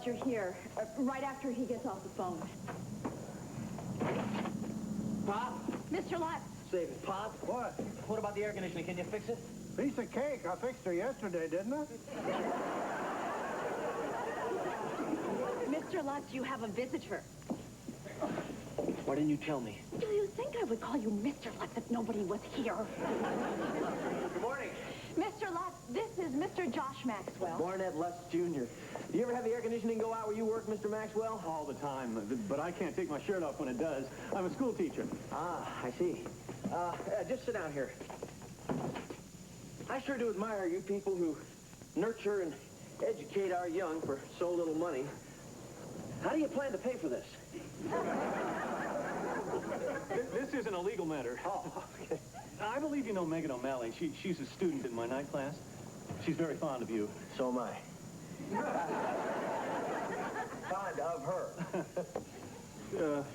you're here, right after he gets off the phone. Pop? Mr. Lutz. Save it. Pop? What? What about the air conditioning? Can you fix it? Piece of cake. I fixed her yesterday, didn't I? Mr. Lutz, you have a visitor. Why didn't you tell me? Do you think I would call you Mr. Lutz if nobody was here? Good morning. Mr. Lutz, this is Mr. Josh Maxwell. Barnett Lutz, Jr. Do you ever have the air conditioning go out where you work, Mr. Maxwell? All the time, but I can't take my shirt off when it does. I'm a school teacher. Ah, I see. Just sit down here. I sure do admire you people who nurture and educate our young for so little money. How do you plan to pay for this? This isn't a legal matter. Oh, okay. I believe you know Megan O'Malley. She's a student in my night class. She's very fond of you. So am I. Fond of her.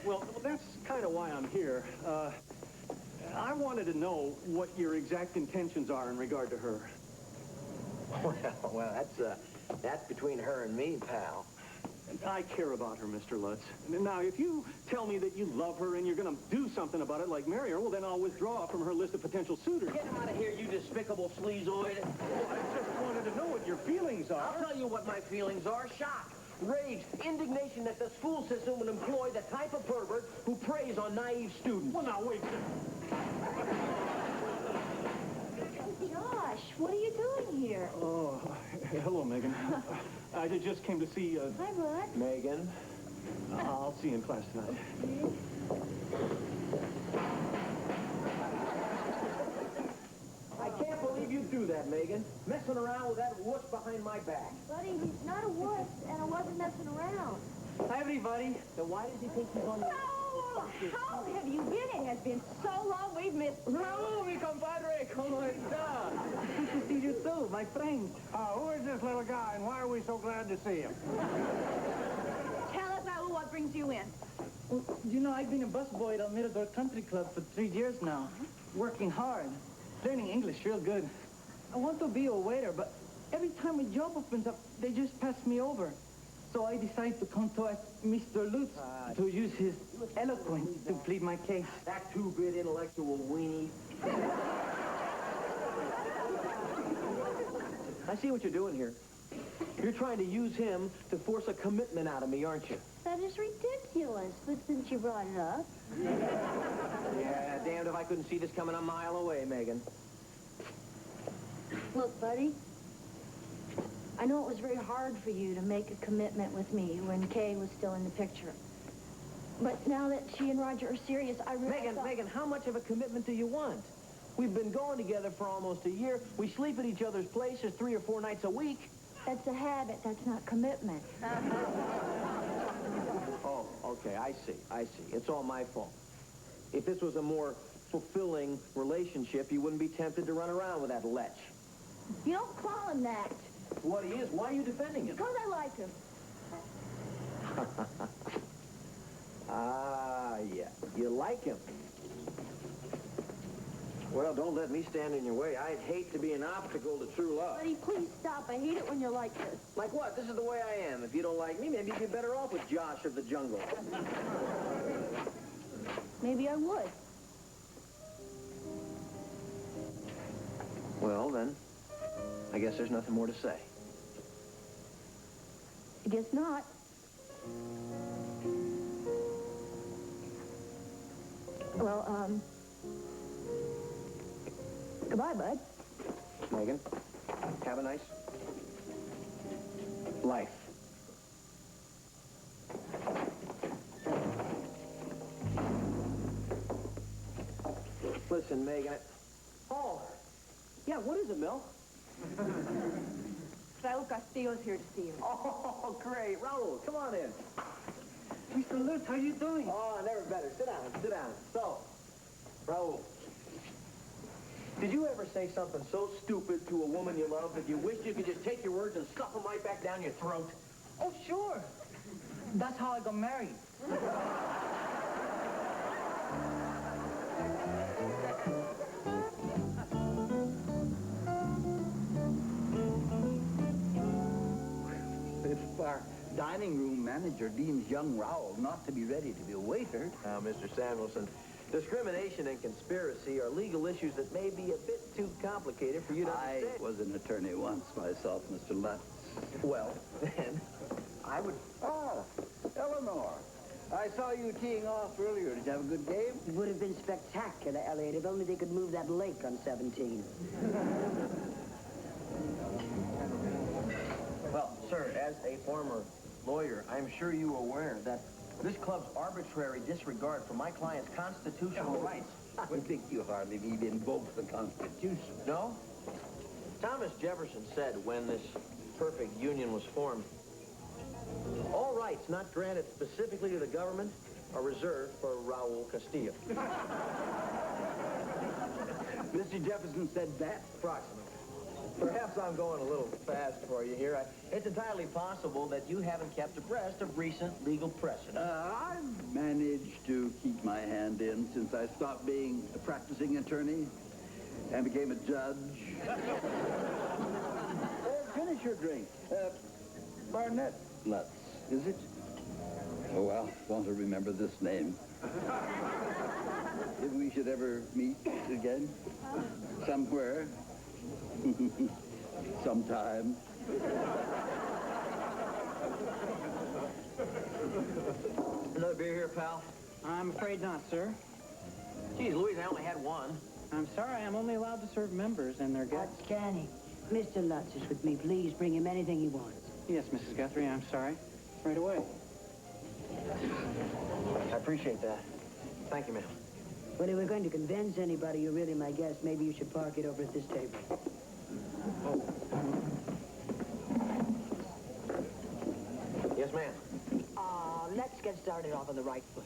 Well, that's kind of why I'm here. I wanted to know what your exact intentions are in regard to her. Well, that's between her and me, pal. I care about her, Mr. Lutz. Now, if you tell me that you love her and you're going to do something about it, like marry her, well, then I'll withdraw from her list of potential suitors. Get out of here, you despicable sleazoid. Well, I just wanted to know what your feelings are. I'll tell you what my feelings are. Shock, rage, indignation that the school system would employ the type of pervert who preys on naive students. Well, now, wait. Josh, what are you doing here? Oh, hello, Megan. I just came to see... Hi, Bud. Megan. I'll see you in class tonight. I can't believe you do that, Megan. Messing around with that wuss behind my back. Buddy, he's not a wuss, and I wasn't messing around. Hi, everybody. Then why does he think he's on... Oh, how have you been? It has been so long we've missed you. Raul, mi compadre, ¿cómo está? Good to see you too, my friend. Who is this little guy, and why are we so glad to see him? Tell us, Raul, what brings you in? Well, you know, I've been a busboy at El Mirador Country Club for 3 years now, working hard, learning English real good. I want to be a waiter, but every time a job opens up, they just pass me over. So I decided to contact Mr. Lutz to use his eloquence to plead my case. That two-bit intellectual weenie. I see what you're doing here. You're trying to use him to force a commitment out of me, aren't you? That is ridiculous, but since you brought it up... Yeah, damned if I couldn't see this coming a mile away, Megan. Look, buddy, I know it was very hard for you to make a commitment with me when Kay was still in the picture. But now that she and Roger are serious, I really... Megan, how much of a commitment do you want? We've been going together for almost a year. We sleep at each other's places 3 or 4 nights a week. That's a habit. That's not commitment. Oh, okay, I see. It's all my fault. If this was a more fulfilling relationship, you wouldn't be tempted to run around with that lech. You don't call him that. What he is, why are you defending him? Because I like him. Ah, yeah. You like him. Well, don't let me stand in your way. I'd hate to be an obstacle to true love. Buddy, please stop. I hate it when you're like this. Like what? This is the way I am. If you don't like me, maybe you'd be better off with Josh of the jungle. Maybe I would. Well, then, I guess there's nothing more to say. I guess not. Well, goodbye, bud. Megan, have a nice life. Listen, Megan. Oh, yeah, what is it, Mel? Raul Castillo's here to see you. Oh, great. Raul, come on in. Mr. Lutz, how you doing? Oh, never better. Sit down. So, Raul, did you ever say something so stupid to a woman you love that you wished you could just take your words and stuff them right back down your throat? Oh, sure. That's how I got married. This far. dining room manager deems young Raoul not to be ready to be a waiter... Now, Mr. Samuelson, discrimination and conspiracy are legal issues that may be a bit too complicated for you to I understand. was an attorney once myself, Mr. Lutz. Well, then, I would... Ah, Eleanor. I saw you teeing off earlier. Did you have a good game? It would have been spectacular, Elliot, if only they could move that lake on 17. Well, sir, as a former lawyer, I'm sure you are aware that this club's arbitrary disregard for my client's constitutional rights... I think you hardly need invoke the Constitution. No? Thomas Jefferson said when this perfect union was formed, all rights not granted specifically to the government are reserved for Raul Castillo. Mr. Jefferson said that? Approximately. Perhaps I'm going a little fast for you here. It's entirely possible that you haven't kept abreast of recent legal precedent. I've managed to keep my hand in since I stopped being a practicing attorney and became a judge. Finish your drink. Barnett Lutz, is it? Oh, well, want to remember this name. If we should ever meet again, somewhere, sometime. Another beer here, pal? I'm afraid not, sir. Geez, Louise, I only had one. I'm sorry, I'm only allowed to serve members and their guests. That's canny. Mr. Lutz is with me. Please bring him anything he wants. Yes, Mrs. Guthrie, I'm sorry. Right away. I appreciate that. Thank you, ma'am. Well, if we're going to convince anybody you're really my guest, maybe you should park it over at this table. Yes, ma'am. Let's get started off on the right foot.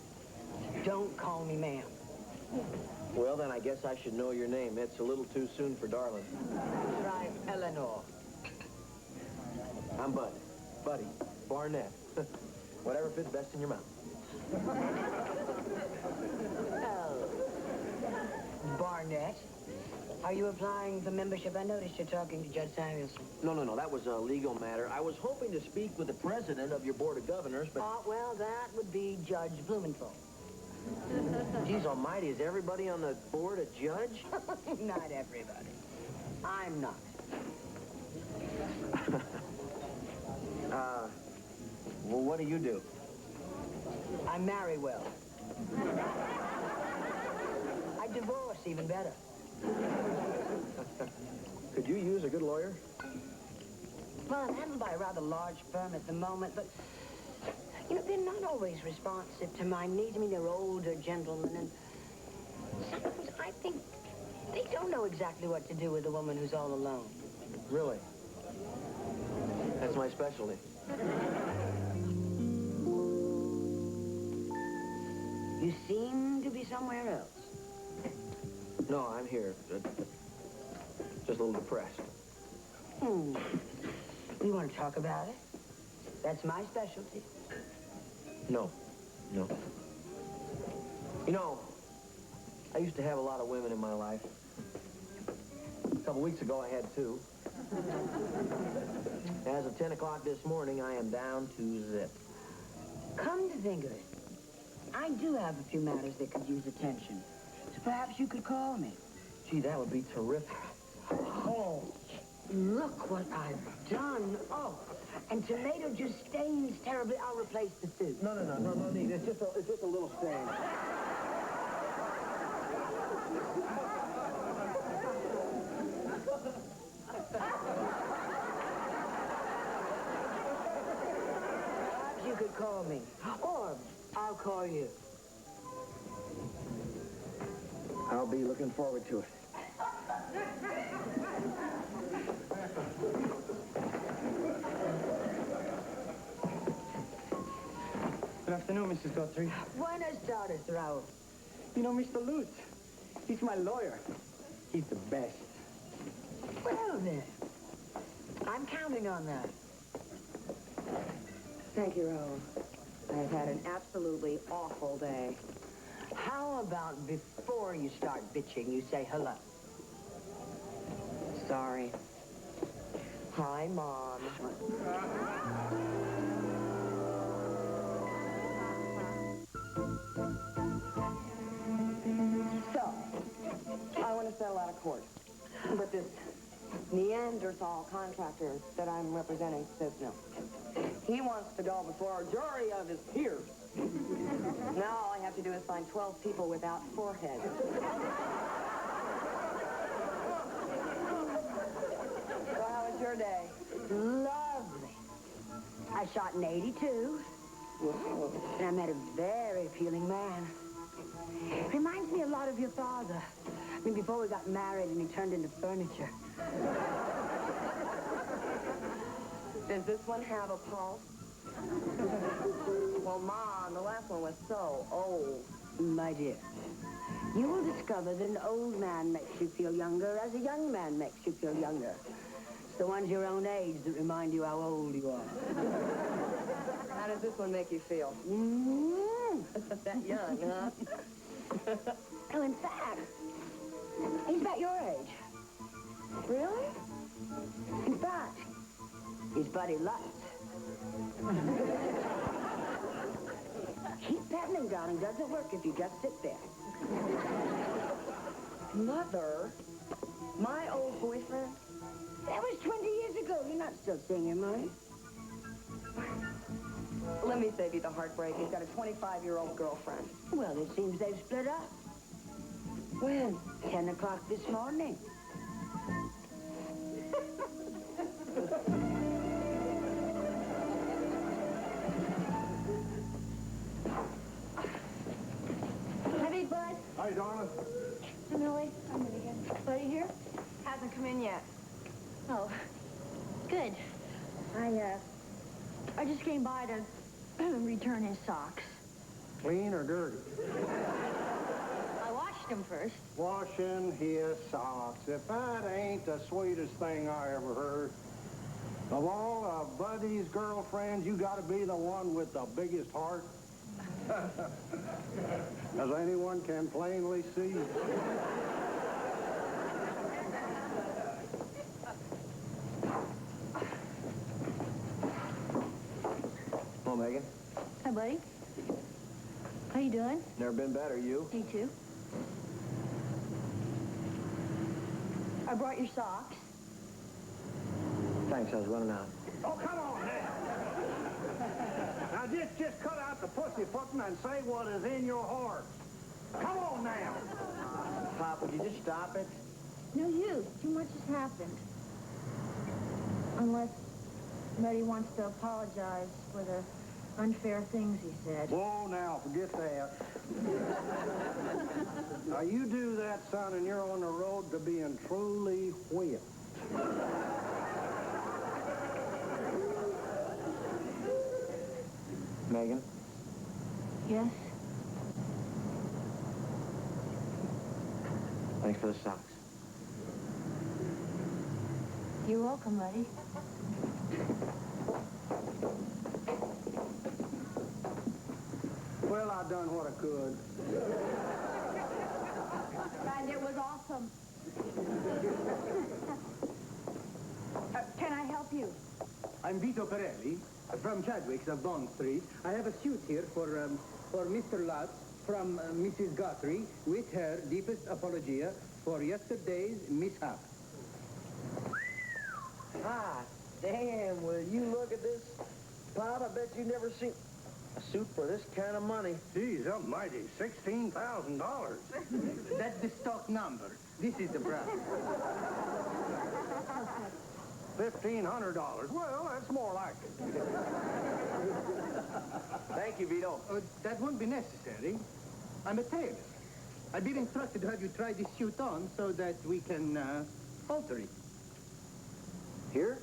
Don't call me ma'am. Well, then I guess I should know your name. It's a little too soon for darling. Try Eleanor. I'm Bud. Buddy. Barnett. Whatever fits best in your mouth. Oh. Barnett. Are you applying for membership? I noticed you're talking to Judge Samuelson. No. That was a legal matter. I was hoping to speak with the president of your board of governors, but... Well, that would be Judge Blumenthal. Geez almighty, is everybody on the board a judge? Not everybody. I'm not. Well, what do you do? I marry well. I divorce even better. Could you use a good lawyer? Well, I'm handled by a rather large firm at the moment, but, you know, they're not always responsive to my needs. I mean, they're older gentlemen, and sometimes I think they don't know exactly what to do with a woman who's all alone. Really? That's my specialty. You seem to be somewhere else. No, I'm here. Just a little depressed. You want to talk about it? That's my specialty. No. You know, I used to have a lot of women in my life. A couple weeks ago, I had 2. As of 10 o'clock this morning, I am down to zip. Come to think of it, I do have a few matters that could use attention. So perhaps you could call me. Gee, that would be terrific. Oh, look what I've done. Oh, and tomato just stains terribly. I'll replace the soup. No need. It's just a little stain. Perhaps you could call me. Or I'll call you. I'll be looking forward to it. Good afternoon, Mrs. Guthrie. Buenas tardes, Raul. You know, Mr. Lutz, he's my lawyer. He's the best. Well, then, I'm counting on that. Thank you, Raoul. I've had an absolutely awful day. How about before you start bitching, you say hello? Sorry. Hi, Mom. court. But this Neanderthal contractor that I'm representing says no. He wants to go before a jury of his peers. Now all I have to do is find 12 people without foreheads. So how was your day? Lovely. I shot in 82. Whoa. And I met a very appealing man. Reminds me a lot of your father. I mean, before we got married and he turned into furniture. Does this one have a pulse? Well, Mom, the last one was so old. My dear, you will discover that an old man makes you feel younger as a young man makes you feel younger. It's the ones your own age that remind you how old you are. How does this one make you feel? That young, huh? Oh, in fact, he's about your age. Really? In fact, his buddy Lutz. Keep petting him, darling. Doesn't work if you just sit there. Mother? My old boyfriend? That was 20 years ago. You're not still seeing him, are you? Let me save you the heartbreak. He's got a 25-year-old girlfriend. Well, it seems they've split up. When? 10 o'clock this morning. Hi, Big Bud. Hi, Donna. Hi, Millie. I'm in again. Buddy here? Hasn't come in yet. Oh, good. I just came by to return his socks. Clean or dirty? I washed them first. Washing his socks. If that ain't the sweetest thing I ever heard. Of all of Buddy's girlfriends, you gotta be the one with the biggest heart. As anyone can plainly see. Hello, Megan. Hi, buddy. How you doing? Never been better, you? Me too. I brought your socks. Thanks, I was running out. Oh, come on now. Now just cut out the pussyfooting and say what is in your heart. Come on now. Pop, would you just stop it? No, you. Too much has happened. Unless Buddy wants to apologize for the unfair things he said. Whoa, now, forget that. Now, you do that, son, and you're on the road to being truly whipped. Megan? Yes? Thanks for the socks. You're welcome, buddy. Well, I done what I could. And it was awesome. Can I help you? I'm Vito Perelli from Chadwick's of Bond Street. I have a suit here for Mr. Lutz from Mrs. Guthrie with her deepest apologia for yesterday's mishap. Ah, damn, will you look at this? Pop, I bet you've never seen a suit for this kind of money. Geez, almighty, $16,000. That's the stock number. This is the price. $1,500. Well, that's more like it. Thank you, Vito. That won't be necessary. I'm a tailor. I've been instructed to have you try this suit on so that we can alter it. Here?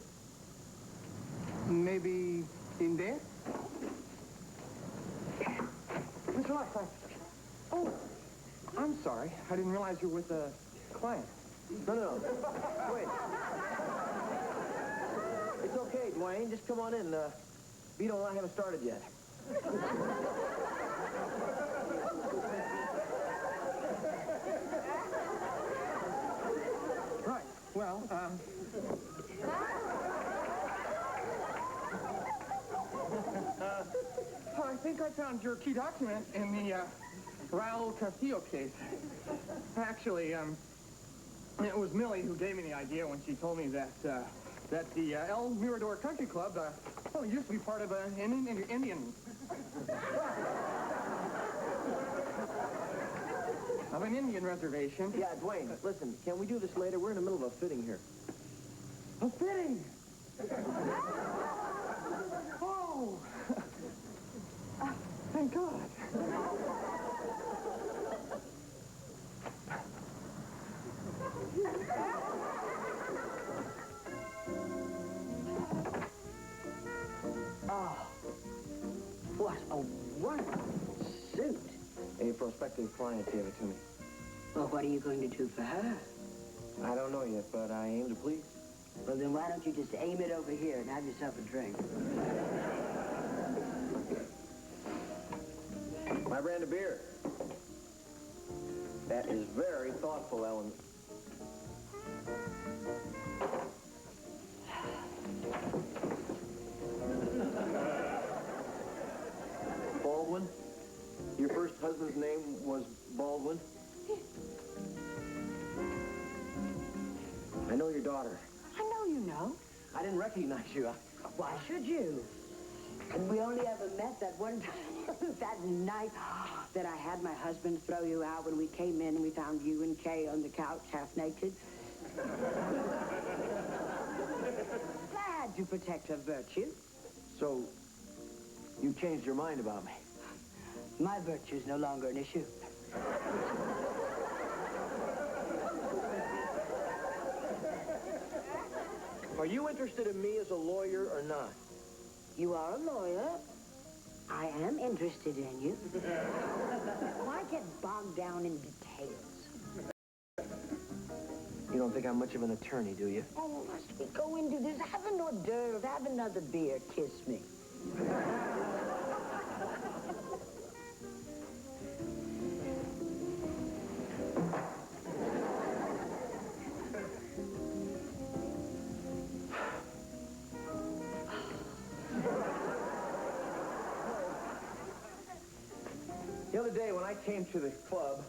Maybe in there? Mr. Lutz, oh, I'm sorry. I didn't realize you were with a client. No. Wait. It's okay, Dwayne. Just come on in. Vito and I haven't started yet. Right. Well, I think I found your key document in the Raul Castillo case. Actually, It was Millie who gave me the idea when she told me that the El Mirador Country Club, well, used to be part of an Indian... of an Indian reservation. Yeah, Dwayne, listen, can we do this later? We're in the middle of a fitting here. A fitting! Oh! Thank God. Oh, what a wonderful suit. A prospective client gave it to me. Well, what are you going to do for her? I don't know yet, but I aim to please. Well, then why don't you just aim it over here and have yourself a drink? My brand of beer. That is very thoughtful, Ellen. Baldwin? Your first husband's name was Baldwin? I know your daughter. I know you know. I didn't recognize you. Why should you? And we only ever met that one time, that night that I had my husband throw you out when we came in and we found you and Kay on the couch, half naked. I had to protect her virtue. So, you changed your mind about me? My virtue's no longer an issue. Are you interested in me as a lawyer or not? You are a lawyer. I am interested in you. Why get bogged down in details? You don't think I'm much of an attorney, do you? Oh, must we go into this? Have an hors d'oeuvre, have another beer, kiss me. The other day when I came to the club,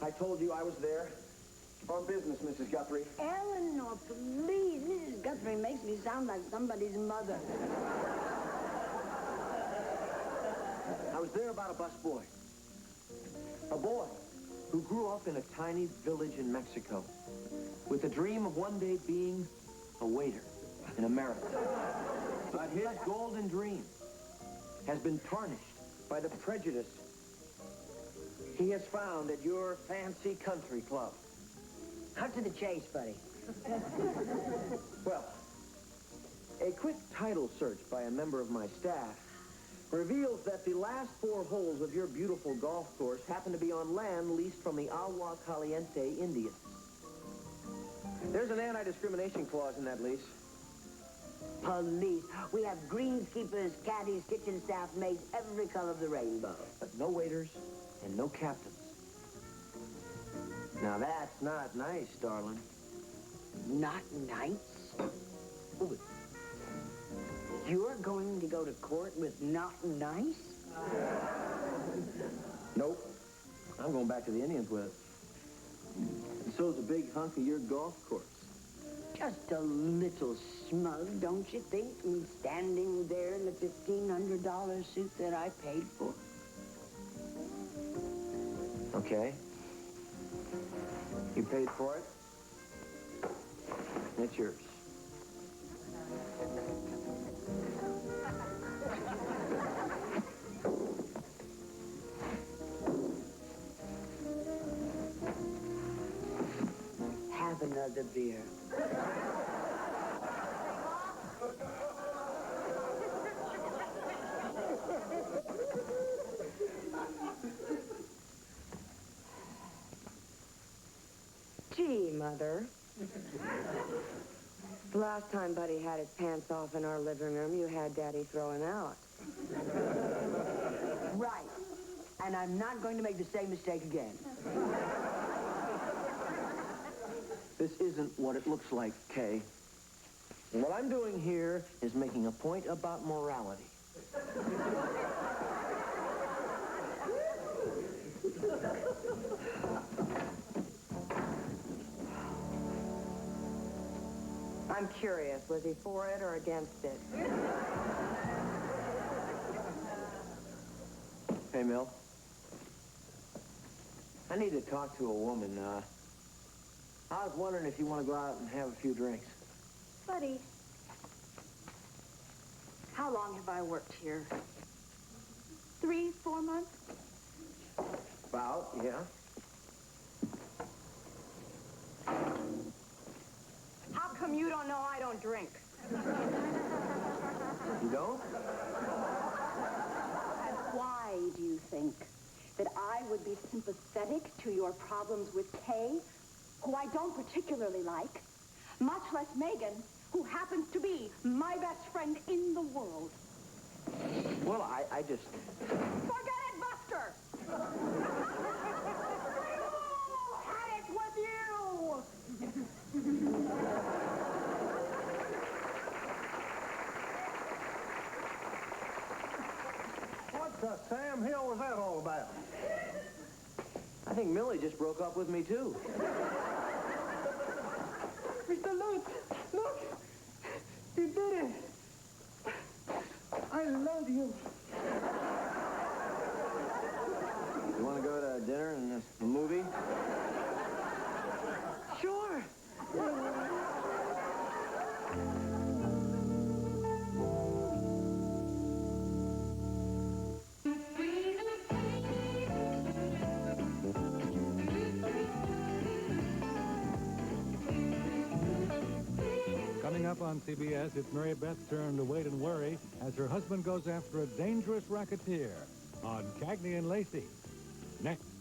I told you I was there on business, Mrs. Guthrie. Eleanor, please. Mrs. Guthrie makes me sound like somebody's mother. I was there about a busboy. A boy who grew up in a tiny village in Mexico with the dream of one day being a waiter in America. But his golden dream has been tarnished by the prejudice he has found at your fancy country club. Cut to the chase, buddy. Well, a quick title search by a member of my staff reveals that the last 4 holes of your beautiful golf course happen to be on land leased from the Agua Caliente Indians. There's an anti-discrimination clause in that lease. Police. We have greenskeepers, caddies, kitchen staff, maids, every color of the rainbow. But no waiters and no captains. Now that's not nice, darling. Not nice? Ooh. You're going to go to court with not nice? Nope. I'm going back to the Indians with it. And so's a big hunk of your golf course. Just a little smug, don't you think? Me standing there in the $1,500 suit that I paid for. Okay. You paid for it? It's yours. Have another beer. Gee, Mother. The last time Buddy had his pants off in our living room, you had Daddy throw him out. Right. And I'm not going to make the same mistake again. This isn't what it looks like, Kay. What I'm doing here is making a point about morality. I'm curious. Was he for it or against it? Hey, Mill. I need to talk to a woman. I was wondering if you want to go out and have a few drinks. Buddy, how long have I worked here? 3, 4 months? About, yeah. How come you don't know I don't drink? You don't? Why do you think that I would be sympathetic to your problems with Kay, who I don't particularly like, much less Megan, who happens to be my best friend in the world? Well, I just... Forget it, Buster! Had it with you! What the Sam Hill was that all about? I think Millie just broke up with me, too. Mr. Lutz, look! You did it! I love you. You want to go to dinner and a movie? Sure. Coming up on CBS, it's Mary Beth's turn to wait and worry as her husband goes after a dangerous racketeer on Cagney and Lacey. Next.